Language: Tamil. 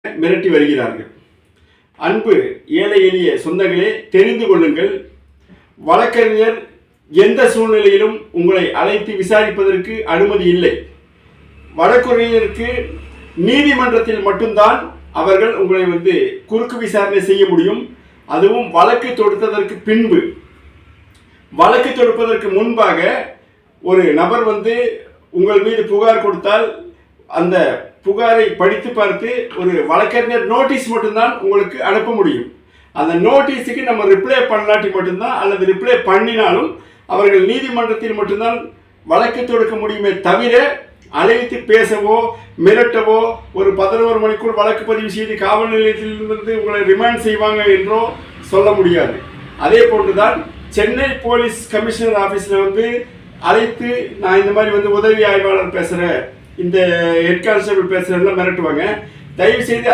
மிரட்டி வருகிறார்கள். அன்பு ஏழை எளிய சொந்தங்களே, தெரிந்து கொள்ளுங்கள், வழக்கறிஞர் எந்த சூழ்நிலையிலும் உங்களை அழைத்து விசாரிப்பதற்கு அனுமதி இல்லை. வழக்கறிஞருக்கு நீதிமன்றத்தில் மட்டும்தான் அவர்கள் உங்களை குறுக்கு விசாரணை செய்ய முடியும். அதுவும் வழக்கு தொடுத்ததற்கு பின்பு. வழக்கு தொடுப்பதற்கு முன்பாக ஒரு நபர் உங்கள் மீது புகார் கொடுத்தால் அந்த புகாரை படித்து பார்த்து ஒரு வழக்கறிஞர் நோட்டீஸ் மட்டும்தான் உங்களுக்கு அனுப்ப முடியும். அந்த நோட்டீஸுக்கு நம்ம ரிப்ளை பண்ணலாட்டி மட்டும்தான், அல்லது ரிப்ளை பண்ணினாலும் அவர்கள் நீதிமன்றத்தில் மட்டும்தான் வழக்கு தொடுக்க முடியுமே தவிர அழைத்து பேசவோ மிரட்டவோ ஒரு 11 மணிக்குள் வழக்கு பதிவு செய்து காவல் நிலையத்திலிருந்து உங்களை ரிமாண்ட் செய்வாங்க என்றோ சொல்ல முடியாது. அதே போன்றுதான் சென்னை போலீஸ் கமிஷனர் ஆஃபீஸில் அழைத்து நான் இந்த மாதிரி உதவி ஆய்வாளர் பேசுகிறேன், இந்த ஹெட் கான்ஸ்டபிள் பேசுகிறேன்லாம் மிரட்டுவாங்க. தயவு செய்து